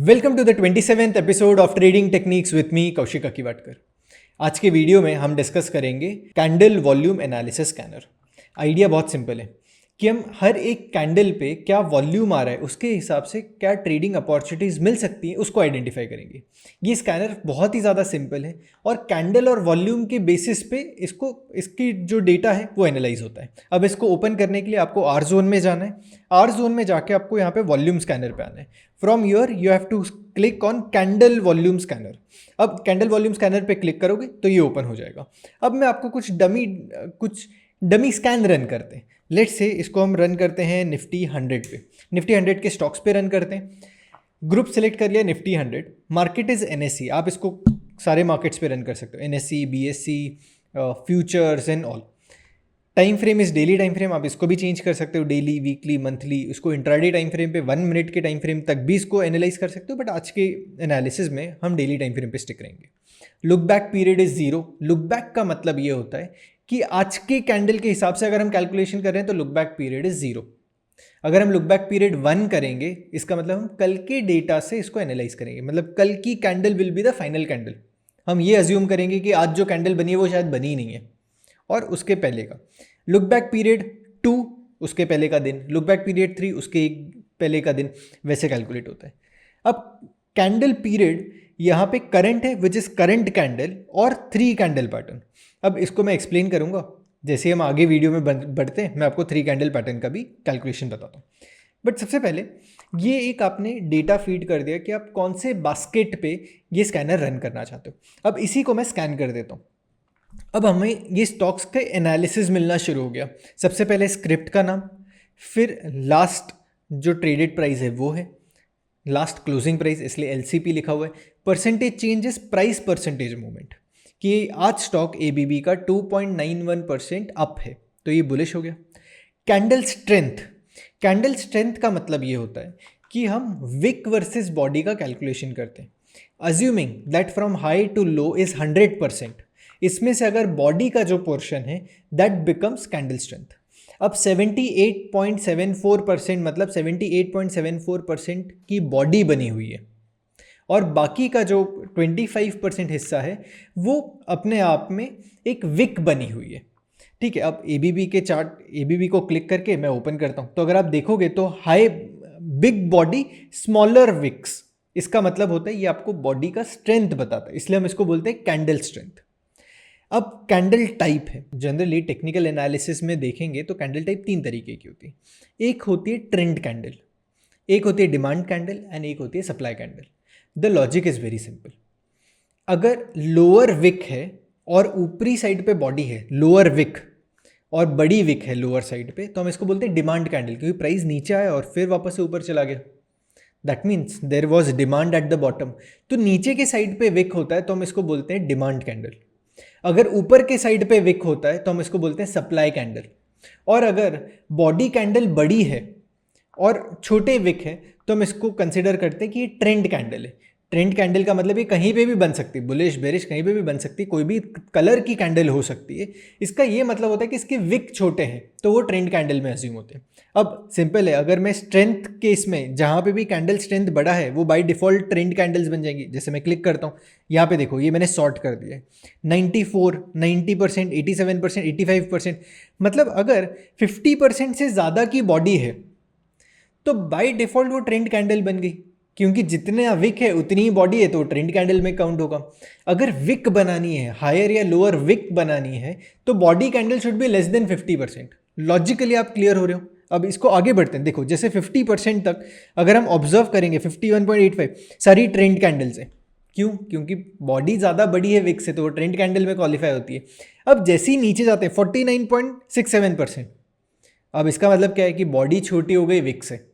Welcome to the 27th episode of trading techniques with me Kaushik Akiwatkar. आज के video में हम डिस्कस करेंगे candle volume analysis scanner. Idea बहुत सिंपल है कि हम हर एक कैंडल पे क्या वॉल्यूम आ रहा है उसके हिसाब से क्या ट्रेडिंग अपॉर्चुनिटीज़ मिल सकती हैं उसको आइडेंटिफाई करेंगे। ये स्कैनर बहुत ही ज़्यादा सिंपल है और कैंडल और वॉल्यूम के बेसिस पे इसकी जो डेटा है वो एनालाइज होता है। अब इसको ओपन करने के लिए आपको आर जोन में जाना है। आर जोन में जाके आपको यहाँ पे वॉल्यूम स्कैनर पे आना है। From your you have to click on candle volume scanner. अब कैंडल वॉल्यूम स्कैनर पे क्लिक करोगे तो ये ओपन हो जाएगा। अब मैं आपको कुछ डमी स्कैन रन करते हैं। लेट्स से इसको हम रन करते हैं निफ्टी 100 पे। निफ्टी 100 के स्टॉक्स पे रन करते हैं। ग्रुप सेलेक्ट कर लिया निफ्टी 100। Market is NSC. आप इसको सारे मार्केट्स पे रन कर सकते हो, NSC, BSc, futures and all. Time frame is daily time frame. आप इसको भी चेंज कर सकते हो, डेली, वीकली, मंथली। इसको इंट्राडे टाइम फ्रेम पे 1 मिनट के टाइम फ्रेम तक भी इसको एनालाइज कर सकते हो, बट आज के एनालिसिस में हम डेली टाइम फ्रेम पे स्टिक रहेंगे। Look back period is 0। Look back का मतलब ये होता है कि आज के कैंडल के हिसाब से अगर हम कैलकुलेशन कर रहे हैं तो लुक बैक पीरियड इज़ 0। अगर हम लुक बैक पीरियड 1 करेंगे इसका मतलब हम कल के डेटा से इसको एनालाइज करेंगे, मतलब कल की candle will be the final candle. हम ये अज्यूम करेंगे कि आज जो कैंडल बनी है वो शायद बनी नहीं है, और उसके पहले का लुक बैक पीरियड 2 उसके पहले का दिन, लुक बैक पीरियड 3 उसके पहले का दिन, वैसे कैलकुलेट होता है। अब कैंडल पीरियड यहाँ पे करंट है विच इज़ करंट कैंडल और 3 कैंडल पैटर्न। अब इसको मैं एक्सप्लेन करूँगा जैसे हम आगे वीडियो में बढ़ते हैं। मैं आपको 3 कैंडल पैटर्न का भी कैलकुलेशन बताता हूँ, बट सबसे पहले ये एक आपने डेटा फीड कर दिया कि आप कौन से बास्केट पे ये स्कैनर रन करना चाहते हो। अब इसी को मैं स्कैन कर देता हूँ। अब हमें ये स्टॉक्स का एनालिसिस मिलना शुरू हो गया। सबसे पहले स्क्रिप्ट का नाम, फिर लास्ट जो ट्रेडेड प्राइस है वो है, लास्ट क्लोजिंग प्राइस इसलिए एलसीपी लिखा हुआ है, percentage changes, price percentage movement कि आज स्टॉक एबीबी का 2.91% अप है तो ये बुलिश हो गया। कैंडल स्ट्रेंथ, कैंडल स्ट्रेंथ का मतलब ये होता है कि हम विक वर्सेस बॉडी का कैलकुलेशन करते हैं, assuming that from high to low is 100%। इसमें से अगर बॉडी का जो पोर्शन है दैट बिकम्स कैंडल स्ट्रेंथ। अब 78.74% मतलब 78.74% की बॉडी बनी हुई है और बाकी का जो 25% हिस्सा है वो अपने आप में एक विक बनी हुई है। ठीक है, अब एबीबी के चार्ट, एबीबी को क्लिक करके मैं ओपन करता हूँ तो अगर आप देखोगे तो high big body smaller wicks, इसका मतलब होता है ये आपको बॉडी का स्ट्रेंथ बताता है, इसलिए हम इसको बोलते हैं कैंडल स्ट्रेंथ। अब कैंडल टाइप है, जनरली टेक्निकल एनालिसिस में देखेंगे तो कैंडल टाइप 3 तरीके की होती है। एक होती है ट्रेंड कैंडल, एक होती है डिमांड कैंडल एंड एक होती है supply candle. The logic is very simple. अगर लोअर विक है और ऊपरी साइड पे बॉडी है, लोअर विक और बड़ी विक है लोअर साइड पे, तो हम इसको बोलते हैं डिमांड कैंडल, क्योंकि प्राइस नीचे आया और फिर वापस से ऊपर चला गया। That means there was demand at the bottom. तो नीचे के साइड पे विक होता है तो हम इसको बोलते हैं डिमांड कैंडल। अगर ऊपर के साइड पे विक होता है तो हम इसको बोलते हैं सप्लाई कैंडल। और अगर बॉडी कैंडल बड़ी है और छोटे विक है तो हम इसको कंसिडर करते हैं कि ये ट्रेंड कैंडल है। ट्रेंड कैंडल का मतलब ये कहीं पे भी बन सकती है, बुलिश बेरिश कहीं पे भी बन सकती है, कोई भी कलर की कैंडल हो सकती है। इसका ये मतलब होता है कि इसके विक छोटे हैं तो वो ट्रेंड कैंडल में अज्यूम होते हैं। अब सिंपल है, अगर मैं स्ट्रेंथ के इसमें जहाँ पे भी कैंडल स्ट्रेंथ बड़ा है वो बाय डिफॉल्ट ट्रेंड कैंडल्स बन जाएंगी। जैसे मैं क्लिक करता हूँ यहाँ पे देखो ये मैंने सॉर्ट कर दिया है 94, 90%, 87%, 85%, मतलब अगर 50% से ज़्यादा की बॉडी है तो बाय डिफॉल्ट वो ट्रेंड कैंडल बन गई, क्योंकि जितने विक है उतनी ही बॉडी है तो ट्रेंड कैंडल में काउंट होगा। अगर विक बनानी है, हायर या लोअर विक बनानी है, तो body candle should be less than 50%। Logically आप क्लियर हो रहे हो। अब इसको आगे बढ़ते हैं। देखो जैसे 50% तक अगर हम ऑब्जर्व करेंगे 51.85 सारी ट्रेंड कैंडल्स हैं। क्यों? क्योंकि बॉडी ज़्यादा बड़ी है विक से तो वो ट्रेंड कैंडल में क्वालिफाई होती है। अब जैसे ही नीचे जाते हैं 49.67%, अब इसका मतलब क्या है कि बॉडी छोटी हो गई विक से,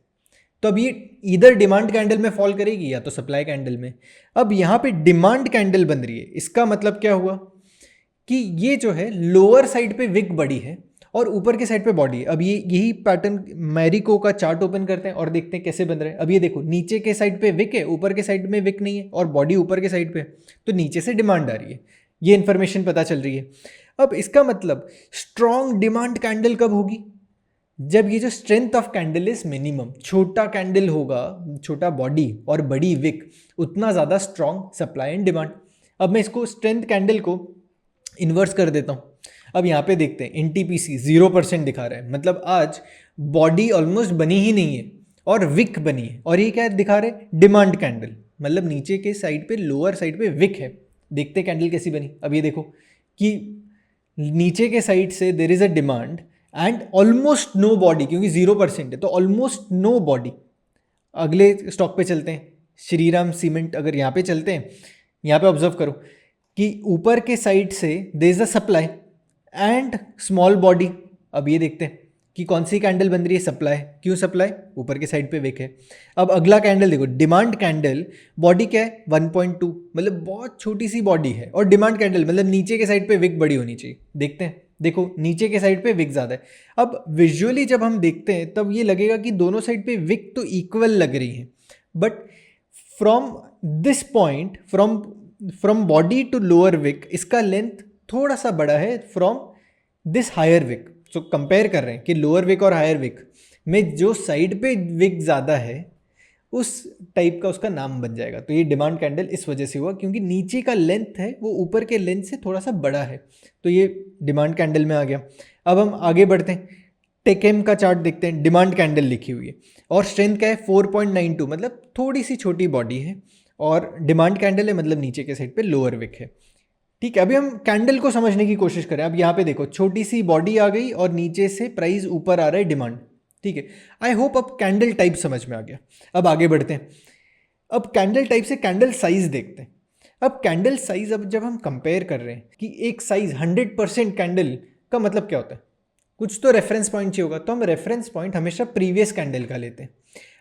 तो अब ये इधर डिमांड कैंडल में फॉल करेगी या तो सप्लाई कैंडल में। अब यहाँ पे डिमांड कैंडल बन रही है, इसका मतलब क्या हुआ कि ये जो है लोअर साइड पे विक बड़ी है और ऊपर के साइड पे बॉडी है। अब ये यही पैटर्न मैरिको का चार्ट ओपन करते हैं और देखते हैं कैसे बन रहा है। अब ये देखो नीचे के साइड पे विक है, ऊपर के साइड में विक नहीं है और बॉडी ऊपर के साइड पे, तो नीचे से डिमांड आ रही है, ये इन्फॉर्मेशन पता चल रही है। अब इसका मतलब स्ट्रॉन्ग डिमांड कैंडल कब होगी? जब ये जो strength of candle is minimum, छोटा कैंडल होगा, छोटा बॉडी और बड़ी विक, उतना ज़्यादा स्ट्रॉन्ग सप्लाई एंड डिमांड। अब मैं इसको स्ट्रेंथ कैंडल को इन्वर्स कर देता हूँ। अब यहाँ पे देखते हैं एनटीपीसी 0% दिखा रहा है, मतलब आज बॉडी ऑलमोस्ट बनी ही नहीं है और विक बनी है। और ये क्या दिखा रहे हैं? डिमांड कैंडल, मतलब नीचे के साइड पे, लोअर साइड पे विक है। देखते हैं कैंडल कैसी बनी। अब ये देखो कि नीचे के साइड से there is a demand and almost no body, क्योंकि 0% है तो ऑलमोस्ट नो बॉडी। अगले स्टॉक पे चलते हैं, श्रीराम सीमेंट। अगर यहाँ पे चलते हैं, यहाँ पे ऑब्जर्व करो कि ऊपर के साइड से there is a supply and small body. अब ये देखते हैं कि कौन सी कैंडल बन रही है? सप्लाई। क्यों सप्लाई? ऊपर के साइड पे विक है। अब अगला कैंडल देखो, डिमांड कैंडल, बॉडी क्या है? 1.2, मतलब बहुत छोटी सी बॉडी है। और डिमांड कैंडल मतलब नीचे के साइड पे विक बड़ी होनी चाहिए। देखते हैं, देखो नीचे के साइड पे विक ज़्यादा है। अब विजुअली जब हम देखते हैं तब ये लगेगा कि दोनों साइड पे विक तो इक्वल लग रही है, but from this point, from body to lower wick, इसका लेंथ थोड़ा सा बड़ा है from this higher wick. So compare कर रहे हैं कि लोअर विक और हायर विक में जो साइड पे विक ज़्यादा है उस टाइप का उसका नाम बन जाएगा। तो ये डिमांड कैंडल इस वजह से हुआ क्योंकि नीचे का लेंथ है वो ऊपर के लेंथ से थोड़ा सा बड़ा है, तो ये डिमांड कैंडल में आ गया। अब हम आगे बढ़ते हैं, टेकेम का चार्ट देखते हैं। डिमांड कैंडल लिखी हुई है और स्ट्रेंथ क्या है? 4.92, मतलब थोड़ी सी छोटी बॉडी है और डिमांड कैंडल है, मतलब नीचे के साइड पे लोअर विक है। ठीक है, अभी हम कैंडल को समझने की कोशिश करें। अब यहाँ पे देखो, छोटी सी बॉडी आ गई और नीचे से प्राइस ऊपर आ रहा है, डिमांड। ठीक है, आई होप अब कैंडल टाइप समझ में आ गया। अब आगे बढ़ते हैं, अब कैंडल टाइप से कैंडल साइज देखते हैं। अब कैंडल साइज, अब जब हम कंपेयर कर रहे हैं कि एक साइज 100% कैंडल का मतलब क्या होता है, कुछ तो रेफरेंस पॉइंट चाहिए होगा, तो हम रेफरेंस पॉइंट हमेशा प्रीवियस कैंडल का लेते हैं।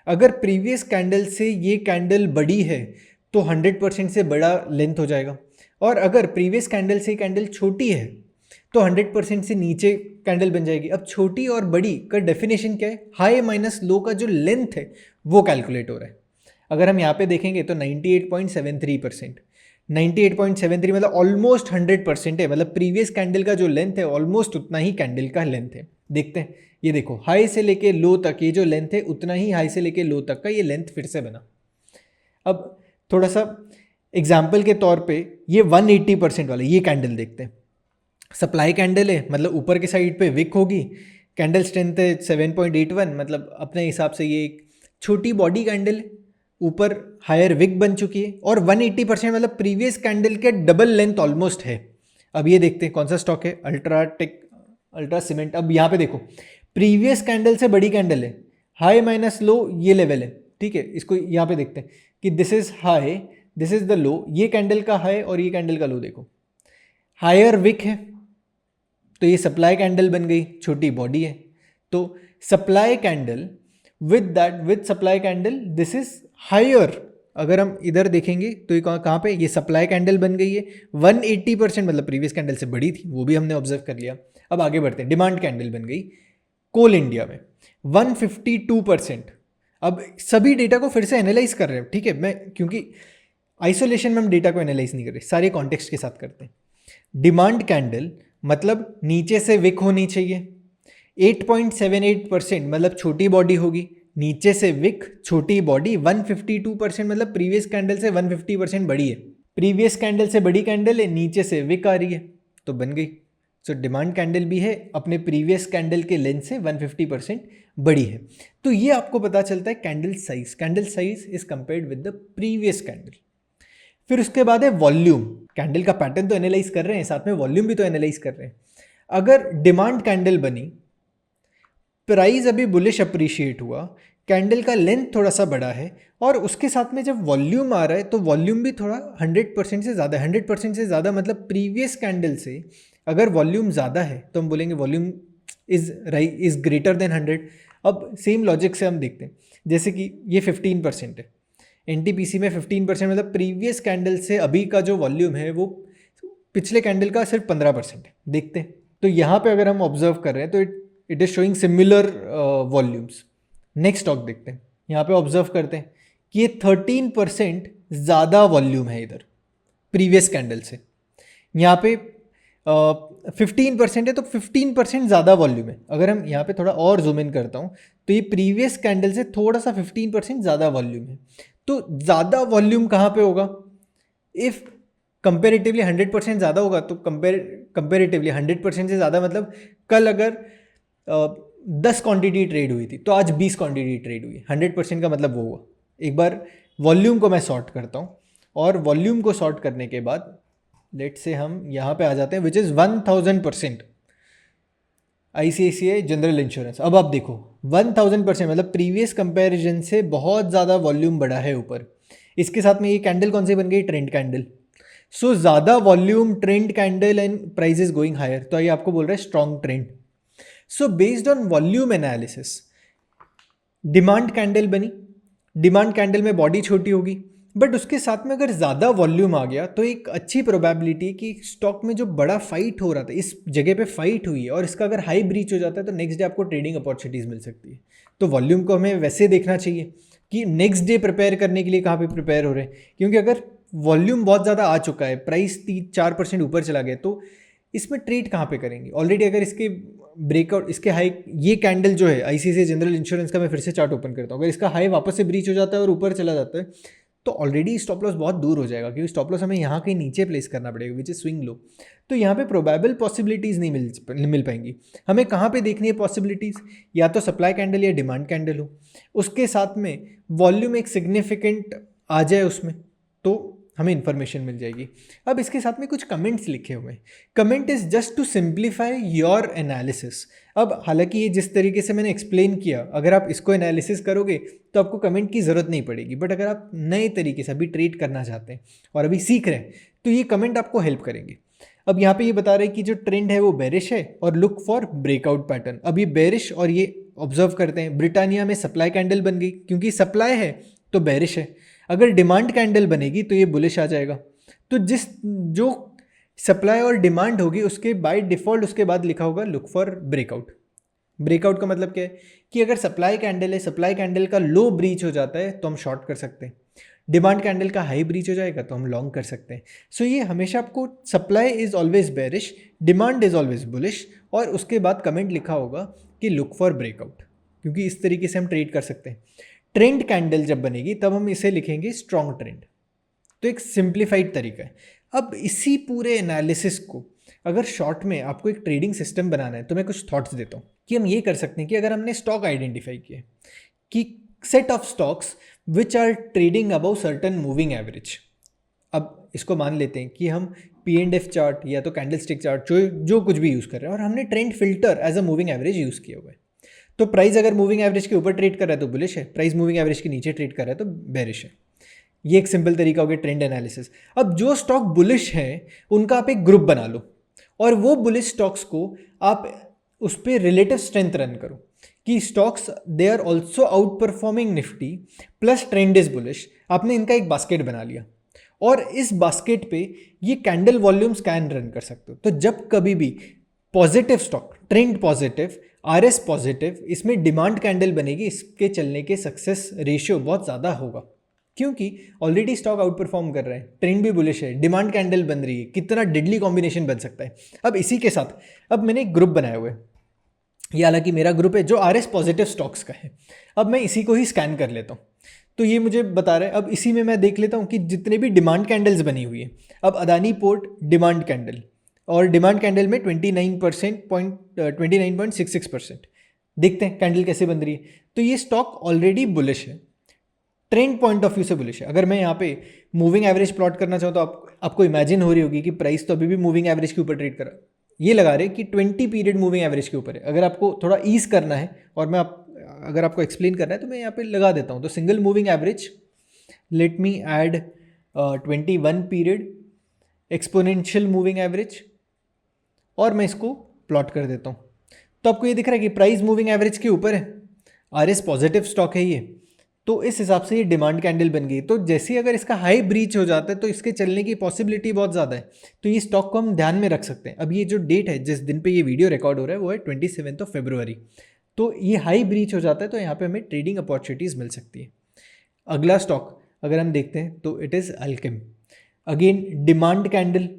अगर प्रीवियस कैंडल से ये कैंडल बड़ी है तो 100% से बड़ा लेंथ हो जाएगा, और अगर प्रीवियस कैंडल से कैंडल छोटी है तो 100% से नीचे कैंडल बन जाएगी। अब छोटी और बड़ी का डेफिनेशन क्या है? हाई माइनस लो का जो लेंथ है वो कैलकुलेट हो रहा है। अगर हम यहाँ पे देखेंगे तो 98.73%, 98.73 मतलब ऑलमोस्ट 100% है, मतलब प्रीवियस कैंडल का जो लेंथ है ऑलमोस्ट उतना ही कैंडल का लेंथ है। देखते हैं, ये देखो हाई से लेके लो तक ये जो लेंथ है उतना ही हाई से लेके लो तक का ये लेंथ फिर से बना। अब थोड़ा सा एग्जाम्पल के तौर पे ये 180% वाला ये कैंडल देखते हैं। सप्लाई कैंडल है, मतलब ऊपर के साइड पे विक होगी, कैंडल स्ट्रेंथ है 7.81, मतलब अपने हिसाब से ये एक छोटी बॉडी कैंडल है, ऊपर हायर विक बन चुकी है, और 180% मतलब प्रीवियस कैंडल के डबल लेंथ ऑलमोस्ट है। अब ये देखते हैं कौन सा स्टॉक है, अल्ट्राटेक, अल्ट्रा सीमेंट। अब यहाँ पे देखो प्रीवियस कैंडल से बड़ी कैंडल है, हाई माइनस लो ये लेवल है। ठीक है, इसको यहाँ पे देखते हैं कि this is high, this is the low, ये कैंडल का हाई और ये कैंडल का लो देखो, हायर विक है तो ये सप्लाई कैंडल बन गई, छोटी बॉडी है। तो supply candle with supply candle this is higher. अगर हम इधर देखेंगे तो ये कहाँ पे, ये सप्लाई कैंडल बन गई है 180%, मतलब प्रीवियस कैंडल से बड़ी थी, वो भी हमने ऑब्जर्व कर लिया। अब आगे बढ़ते हैं, डिमांड कैंडल बन गई कोल इंडिया में 152%। अब सभी डेटा को फिर से एनालाइज कर रहे हैं, ठीक है, मैं क्योंकि आइसोलेशन में हम डेटा को एनालाइज नहीं कर रहे, सारे कॉन्टेक्स्ट के साथ करते हैं। डिमांड कैंडल मतलब नीचे से विक होनी चाहिए, 8.78% मतलब छोटी बॉडी होगी, नीचे से विक छोटी बॉडी, 152% मतलब प्रीवियस कैंडल से 150% बड़ी है, प्रीवियस कैंडल से बड़ी कैंडल है, नीचे से विक आ रही है तो बन गई। सो डिमांड कैंडल भी है अपने प्रीवियस कैंडल के लेंथ से 150% बड़ी है। तो ये आपको पता चलता है candle size is compared with the previous candle. फिर उसके बाद है वॉल्यूम। कैंडल का पैटर्न तो एनालाइज कर रहे हैं, साथ में वॉल्यूम भी तो एनालाइज कर रहे हैं। अगर डिमांड कैंडल बनी, प्राइस अभी बुलिश अप्रिशिएट हुआ, कैंडल का लेंथ थोड़ा सा बड़ा है, और उसके साथ में जब वॉल्यूम आ रहा है तो वॉल्यूम भी थोड़ा 100% से ज़्यादा, 100% से ज़्यादा मतलब प्रीवियस कैंडल से अगर वॉल्यूम ज़्यादा है तो हम बोलेंगे वॉल्यूम इज़ ग्रेटर देन 100। अब सेम लॉजिक से हम देखते हैं, जैसे कि ये 15% है, एनटीपीसी में 15% मतलब प्रीवियस कैंडल से अभी का जो वॉल्यूम है वो पिछले कैंडल का सिर्फ 15% है। देखते हैं, तो यहाँ पे अगर हम ऑब्जर्व कर रहे हैं तो it is showing similar volumes. Next stock देखते हैं, यहाँ पे ऑब्जर्व करते हैं कि ये 13% ज़्यादा वॉल्यूम है इधर प्रीवियस कैंडल से। यहाँ पे 15% है तो 15% ज़्यादा वॉल्यूम है। अगर हम यहाँ पे थोड़ा और जूम इन करता हूँ तो ये प्रीवियस कैंडल से थोड़ा सा 15% ज़्यादा वॉल्यूम है। तो ज़्यादा वॉल्यूम कहाँ पे होगा? इफ़ कंपेरेटिवली 100% ज़्यादा होगा तो कंपेरेटिवली 100% से ज़्यादा मतलब कल अगर 10 क्वांटिटी ट्रेड हुई थी तो आज 20 क्वांटिटी ट्रेड हुई। 100% का मतलब वो हुआ। एक बार वॉल्यूम को मैं सॉर्ट करता हूँ और वॉल्यूम को सॉर्ट करने के बाद लेट से हम यहाँ पे आ जाते हैं which is 1000%। ICICI general insurance, अब आप देखो 1000% मतलब प्रीवियस कंपैरिजन से बहुत ज़्यादा वॉल्यूम बढ़ा है ऊपर। इसके साथ में ये कैंडल कौन सी बन गई? Trend candle. सो ज़्यादा volume, trend candle and price is going higher, तो ये आपको बोल रहा है strong trend. So based on volume analysis demand candle बनी। डिमांड कैंडल में बॉडी छोटी होगी बट उसके साथ में अगर ज़्यादा वॉल्यूम आ गया तो एक अच्छी प्रोबेबिलिटी कि स्टॉक में जो बड़ा फाइट हो रहा था इस जगह पे फाइट हुई है और इसका अगर हाई ब्रीच हो जाता है तो नेक्स्ट डे आपको ट्रेडिंग अपॉर्चुनिटीज़ मिल सकती है। तो वॉल्यूम को हमें वैसे देखना चाहिए कि नेक्स्ट डे प्रिपेयर करने के लिए कहाँ पे प्रिपेयर हो रहे हैं, क्योंकि अगर वॉल्यूम बहुत ज़्यादा आ चुका है, प्राइस 3-4% ऊपर चला गया तो इसमें ट्रेड कहाँ पे करेंगे? ऑलरेडी अगर इसके ब्रेकआउट, इसके हाई, ये कैंडल जो है ICICI जनरल इंश्योरेंस का, मैं फिर से चार्ट ओपन करता हूँ, अगर इसका हाई वापस से ब्रीच हो जाता है और ऊपर चला जाता है तो ऑलरेडी स्टॉप लॉस बहुत दूर हो जाएगा, क्योंकि स्टॉप लॉस हमें यहाँ के नीचे प्लेस करना पड़ेगा विच इज स्विंग लो। तो यहाँ पे प्रोबेबल पॉसिबिलिटीज़ नहीं मिल पाएंगी। हमें कहाँ पे देखनी है पॉसिबिलिटीज़? या तो सप्लाई कैंडल या डिमांड कैंडल हो, उसके साथ में वॉल्यूम एक सिग्निफिकेंट आ जाए उसमें, तो हमें इन्फॉर्मेशन मिल जाएगी। अब इसके साथ में कुछ कमेंट्स लिखे हुए हैं। Comment is just to simplify your analysis. अब हालांकि ये जिस तरीके से मैंने एक्सप्लेन किया, अगर आप इसको एनालिसिस करोगे तो आपको कमेंट की ज़रूरत नहीं पड़ेगी, बट अगर आप नए तरीके से अभी ट्रेड करना चाहते हैं और अभी सीख रहे हैं तो ये कमेंट आपको हेल्प करेंगे। अब यहाँ पे ये बता रहे हैं कि जो ट्रेंड है वो बेरिश है और लुक फॉर ब्रेकआउट पैटर्न। अब ये बेरिश और ये ऑब्जर्व करते हैं, ब्रिटानिया में सप्लाई कैंडल बन गई, क्योंकि सप्लाई है तो बेरिश है। अगर डिमांड कैंडल बनेगी तो ये बुलिश आ जाएगा। तो जो सप्लाई और डिमांड होगी उसके बाय डिफ़ॉल्ट उसके बाद लिखा होगा लुक फॉर ब्रेकआउट। ब्रेकआउट का मतलब क्या है कि अगर सप्लाई कैंडल है, सप्लाई कैंडल का लो ब्रीच हो जाता है तो हम शॉर्ट कर सकते हैं, डिमांड कैंडल का हाई ब्रीच हो जाएगा तो हम लॉन्ग कर सकते हैं। सो ये हमेशा आपको supply is always bearish, demand is always bullish, और उसके बाद कमेंट लिखा होगा कि लुक फॉर ब्रेकआउट, क्योंकि इस तरीके से हम ट्रेड कर सकते हैं। ट्रेंड कैंडल जब बनेगी तब हम इसे लिखेंगे स्ट्रॉन्ग ट्रेंड। तो एक सिंप्लीफाइड तरीका है। अब इसी पूरे एनालिसिस को अगर शॉर्ट में आपको एक ट्रेडिंग सिस्टम बनाना है तो मैं कुछ थॉट्स देता हूँ कि हम ये कर सकते हैं कि अगर हमने स्टॉक आइडेंटिफाई किया कि set of stocks which are trading above certain moving average. अब इसको मान लेते हैं कि हम P&F चार्ट या तो कैंडल स्टिक चार्ट जो कुछ भी यूज़ कर रहे हैं और हमने trend filter as a moving average use किया हुआ है। तो प्राइस अगर मूविंग एवरेज के ऊपर ट्रेड कर रहा है तो बुलिश है, प्राइस मूविंग एवरेज के नीचे ट्रेड कर रहा है तो बेरिश है। ये एक सिंपल तरीका हो गया ट्रेंड एनालिसिस। अब जो स्टॉक बुलिश है उनका आप एक ग्रुप बना लो और वो बुलिश स्टॉक्स को आप उस पर रिलेटिव स्ट्रेंथ रन करो कि stocks they are also outperforming Nifty plus trend is bullish. आपने इनका एक बास्केट बना लिया और इस बास्केट पे ये कैंडल वॉल्यूम स्कैन रन कर सकते हो। तो जब कभी भी positive stock, trend positive, RS positive, इसमें डिमांड कैंडल बनेगी, इसके चलने के सक्सेस रेशियो बहुत ज़्यादा होगा, क्योंकि ऑलरेडी स्टॉक आउट परफॉर्म कर रहा है, ट्रेंड भी बुलिश है, डिमांड कैंडल बन रही है। कितना डेडली कॉम्बिनेशन बन सकता है। अब इसी के साथ अब मैंने एक ग्रुप बनाया हुआ है, ये हालांकि मेरा ग्रुप है जो RS पॉजिटिव स्टॉक्स का है। अब मैं इसी को ही स्कैन कर लेता हूँ तो ये मुझे बता रहा है। अब इसी में मैं देख लेता हूँ कि जितने भी डिमांड कैंडल्स बनी हुई है, अब अदानी पोर्ट डिमांड कैंडल, और डिमांड कैंडल में 29.66% देखते हैं कैंडल कैसे बन रही है। तो ये स्टॉक ऑलरेडी बुलिश है, ट्रेंड पॉइंट ऑफ व्यू से बुलिश है। अगर मैं यहाँ पे मूविंग एवरेज प्लॉट करना चाहूँ तो आपको इमेजिन हो रही होगी कि प्राइस तो अभी भी मूविंग एवरेज के ऊपर ट्रेड कर रहा है। ये लगा रहे कि 20 पीरियड मूविंग एवरेज के ऊपर है। अगर आपको थोड़ा ईज करना है और अगर आपको एक्सप्लेन करना है तो मैं यहाँ पे लगा देता हूँ। तो single moving average, let me add 21 period exponential moving average और मैं इसको प्लॉट कर देता हूँ। तो आपको ये दिख रहा है कि प्राइस मूविंग एवरेज के ऊपर है, RS पॉजिटिव स्टॉक है ये, तो इस हिसाब से ये डिमांड कैंडल बन गई। तो जैसे ही अगर इसका हाई ब्रीच हो जाता है तो इसके चलने की पॉसिबिलिटी बहुत ज़्यादा है। तो ये स्टॉक को हम ध्यान में रख सकते हैं। अब ये जो डेट है जिस दिन पे ये वीडियो रिकॉर्ड हो रहा है वो है 27 फरवरी। तो ये हाई ब्रीच हो जाता है तो यहाँ पे हमें ट्रेडिंग अपॉर्चुनिटीज़ मिल सकती है। अगला स्टॉक अगर हम देखते हैं तो it is Alkem, again demand candle.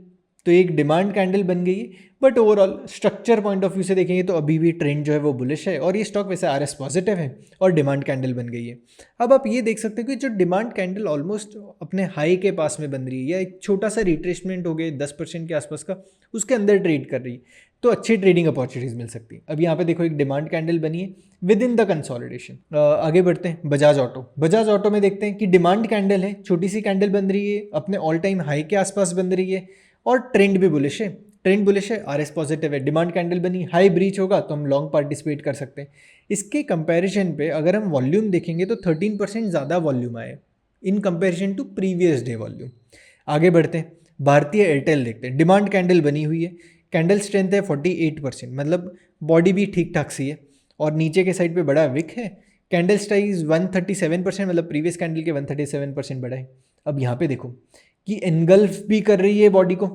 तो एक डिमांड कैंडल बन गई है, but overall structure point of view से देखेंगे तो अभी भी ट्रेंड जो है वो बुलिश है और ये स्टॉक वैसे आरएस पॉजिटिव है और डिमांड कैंडल बन गई है। अब आप ये देख सकते हो कि जो डिमांड कैंडल ऑलमोस्ट अपने हाई के पास में बन रही है या एक छोटा सा रिट्रेसमेंट हो गया 10% के आसपास का, उसके अंदर ट्रेड कर रही है, तो अच्छी ट्रेडिंग अपॉर्चुनिटीज मिल सकती है। अब यहाँ पे देखो एक डिमांड कैंडल बनी है विद इन द कंसोलिडेशन। आगे बढ़ते हैं बजाज ऑटो में देखते हैं कि डिमांड कैंडल है, छोटी सी कैंडल बन रही है, अपने ऑल टाइम हाई के आसपास बन रही है और ट्रेंड भी बुलिश है, आरएस पॉजिटिव है, डिमांड कैंडल बनी, हाई ब्रीच होगा तो हम लॉन्ग पार्टिसिपेट कर सकते हैं। इसके कंपैरिजन पे अगर हम वॉल्यूम देखेंगे तो 13% ज़्यादा वॉल्यूम आए in comparison to previous day volume. आगे बढ़ते हैं, भारतीय एयरटेल देखते हैं, डिमांड कैंडल बनी हुई है, कैंडल स्ट्रेंथ है 48%, मतलब बॉडी भी ठीक ठाक सी है और नीचे के साइड पे बड़ा विक है, कैंडल साइज 137%, मतलब प्रीवियस कैंडल के 137% बड़ा है। अब यहाँ पे देखो कि एनगल्फ भी कर रही है बॉडी को,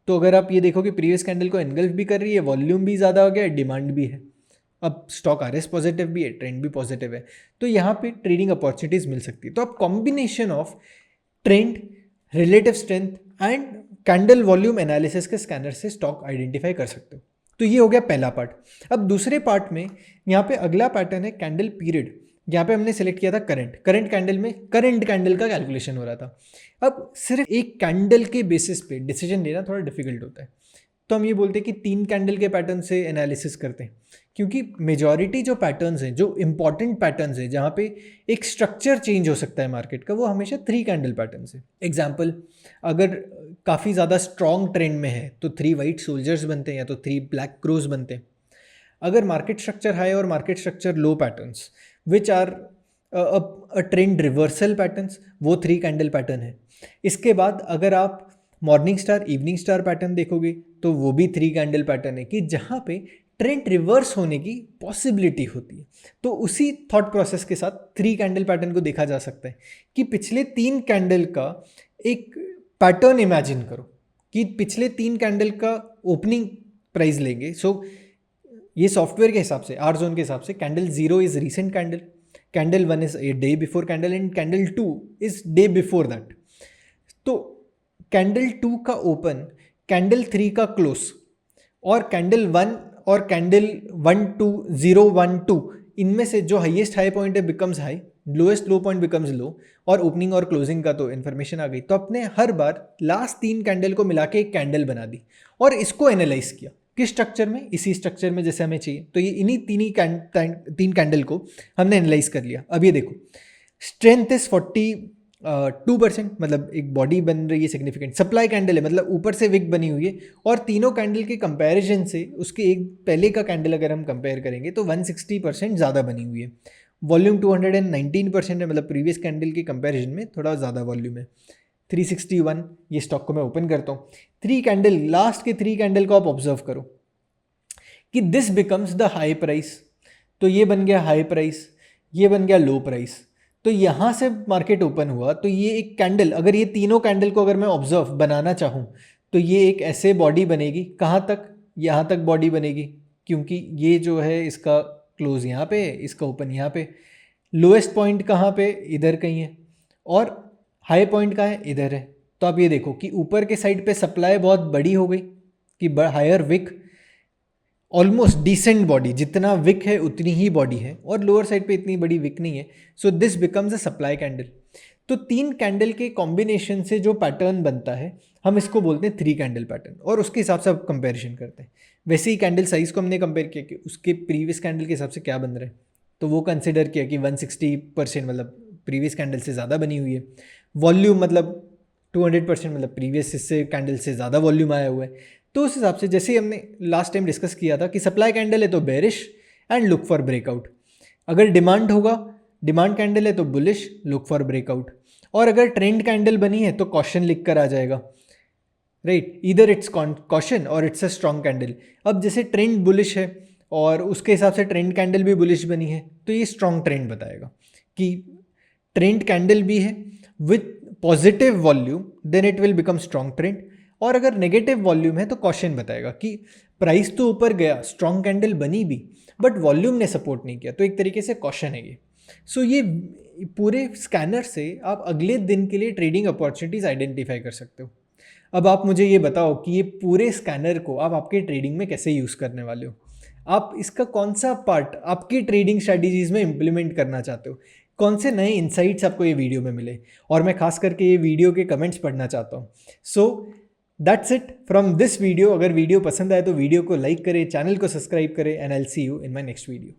तो अगर आप ये देखो कि प्रीवियस कैंडल को एनगल्फ भी कर रही है, वॉल्यूम भी ज़्यादा हो गया, डिमांड भी है, अब स्टॉक आरएस पॉजिटिव भी है, ट्रेंड भी पॉजिटिव है, तो यहाँ पे ट्रेडिंग अपॉर्चुनिटीज मिल सकती है। तो आप combination of trend, relative strength and candle volume analysis के स्कैनर से स्टॉक आइडेंटिफाई कर सकते हो। तो ये हो गया पहला पार्ट। अब दूसरे पार्ट में यहाँ पे अगला पैटर्न है कैंडल पीरियड। यहाँ पे हमने सेलेक्ट किया था करंट कैंडल में करंट कैंडल का कैलकुलेशन हो रहा था। अब सिर्फ एक कैंडल के बेसिस पे डिसीजन लेना थोड़ा डिफिकल्ट होता है, तो हम ये बोलते हैं कि 3 कैंडल के पैटर्न से एनालिसिस करते हैं, क्योंकि मेजॉरिटी जो पैटर्न्स हैं, जो इंपॉर्टेंट पैटर्न्स हैं जहाँ पे एक स्ट्रक्चर चेंज हो सकता है मार्केट का, वो हमेशा 3 कैंडल पैटर्न है। एग्जाम्पल, अगर काफ़ी ज़्यादा स्ट्रॉन्ग ट्रेंड में है तो 3 वाइट सोल्जर्स बनते हैं या तो 3 ब्लैक क्रोज बनते हैं। अगर मार्केट स्ट्रक्चर हाई और market structure low patterns which are a trend reversal patterns, वो 3 कैंडल पैटर्न है। इसके बाद अगर आप morning star evening star pattern देखोगे तो वो भी 3 कैंडल पैटर्न है कि जहाँ पे ट्रेंड रिवर्स होने की पॉसिबिलिटी होती है। तो उसी थॉट प्रोसेस के साथ 3 कैंडल पैटर्न को देखा जा सकता है कि पिछले 3 कैंडल का एक पैटर्न इमेजिन करो कि पिछले 3 कैंडल का ओपनिंग प्राइस लेंगे। सो ये सॉफ्टवेयर के हिसाब से, आर जोन के हिसाब से, candle 0 is recent candle, candle 1 is a day before candle and candle 2 is day before that. तो कैंडल 2 का ओपन, कैंडल 3 का क्लोज और कैंडल 1 और कैंडल 12012 इनमें से जो हाईएस्ट हाई पॉइंट है बिकम्स हाई, लोएस्ट लो पॉइंट बिकम्स लो, और ओपनिंग और क्लोजिंग का तो इन्फॉर्मेशन आ गई। तो अपने हर बार लास्ट 3 कैंडल को मिला के एक कैंडल बना दी और इसको एनालाइज किया किस स्ट्रक्चर में, इसी स्ट्रक्चर में जैसे हमें चाहिए। तो ये इन्हीं 3 कैंडल को हमने एनालाइज कर लिया। अब ये देखो, स्ट्रेंथ इज 42%, मतलब एक बॉडी बन रही है सिग्निफिकेंट, सप्लाई कैंडल है मतलब ऊपर से विक बनी हुई है, और तीनों कैंडल के कंपैरिजन से उसके एक पहले का कैंडल अगर हम कंपेयर करेंगे तो 160% ज़्यादा बनी हुई है। वॉल्यूम 219% है, मतलब प्रीवियस कैंडल के कंपैरिजन में थोड़ा ज़्यादा वॉल्यूम है। 361, ये स्टॉक को मैं ओपन करता हूँ। 3 कैंडल, लास्ट के 3 कैंडल को आप ऑब्जर्व करो कि this becomes the high price, तो ये बन गया हाई प्राइस, ये बन गया लो प्राइस। तो यहाँ से मार्केट ओपन हुआ तो ये एक कैंडल, अगर ये तीनों कैंडल को अगर मैं ऑब्जर्व बनाना चाहूँ तो ये एक ऐसे बॉडी बनेगी, कहाँ तक, यहाँ तक बॉडी बनेगी, क्योंकि ये जो है इसका क्लोज यहाँ पे है, इसका ओपन यहाँ पे, लोएस्ट पॉइंट कहाँ पे, इधर कहीं है, और हाई पॉइंट कहाँ है, इधर है। तो आप ये देखो कि ऊपर के साइड पे सप्लाई बहुत बड़ी हो गई कि higher wick, almost decent body, जितना विक है उतनी ही बॉडी है, और लोअर साइड पे इतनी बड़ी विक नहीं है। So this becomes a supply candle. तो 3 कैंडल के कॉम्बिनेशन से जो पैटर्न बनता है हम इसको बोलते हैं 3 कैंडल पैटर्न, और उसके हिसाब से आप कंपेरिजन करते हैं। वैसे ही कैंडल साइज को हमने कंपेयर किया कि उसके प्रीवियस कैंडल के हिसाब से क्या बन रहा है, तो वो कंसिडर किया कि 160% मतलब प्रीवियस कैंडल से ज़्यादा बनी हुई है। वॉल्यूम मतलब 200%, मतलब प्रीवियस इससे कैंडल से ज़्यादा वॉल्यूम आया हुआ है। तो उस हिसाब से जैसे हमने लास्ट टाइम डिस्कस किया था कि सप्लाई कैंडल है तो bearish and look for breakout, अगर डिमांड होगा, डिमांड कैंडल है तो बुलिश, लुक फॉर ब्रेकआउट, और अगर ट्रेंड कैंडल बनी है तो कॉशन लिख कर आ जाएगा, राइट, ईदर इट्स कॉशन और इट्स अ स्ट्रॉन्ग कैंडल। अब जैसे ट्रेंड बुलिश है और उसके हिसाब से ट्रेंड कैंडल भी बुलिश बनी है तो ये स्ट्रॉन्ग ट्रेंड बताएगा कि ट्रेंड कैंडल भी है with positive volume, then it will become strong trend. और अगर नेगेटिव वॉल्यूम है तो कॉशन बताएगा कि प्राइस तो ऊपर गया, स्ट्रॉन्ग कैंडल बनी भी, बट वॉल्यूम ने सपोर्ट नहीं किया, तो एक तरीके से कॉशन है ये। सो ये पूरे स्कैनर से आप अगले दिन के लिए ट्रेडिंग अपॉर्चुनिटीज़ आइडेंटिफाई कर सकते हो। अब आप मुझे ये बताओ कि ये पूरे स्कैनर को आप आपके ट्रेडिंग में कैसे यूज़ करने वाले हो। आप इसका कौन सा पार्ट आपकी ट्रेडिंग स्ट्रैटेजीज में इम्प्लीमेंट करना चाहते हो, कौन से नए इंसाइट्स आपको ये वीडियो में मिले, और मैं खास करके ये वीडियो के कमेंट्स पढ़ना चाहता हूँ। So that's it from this video. अगर वीडियो पसंद आए तो वीडियो को लाइक करें, चैनल को सब्सक्राइब करें, and I will see you in my next video.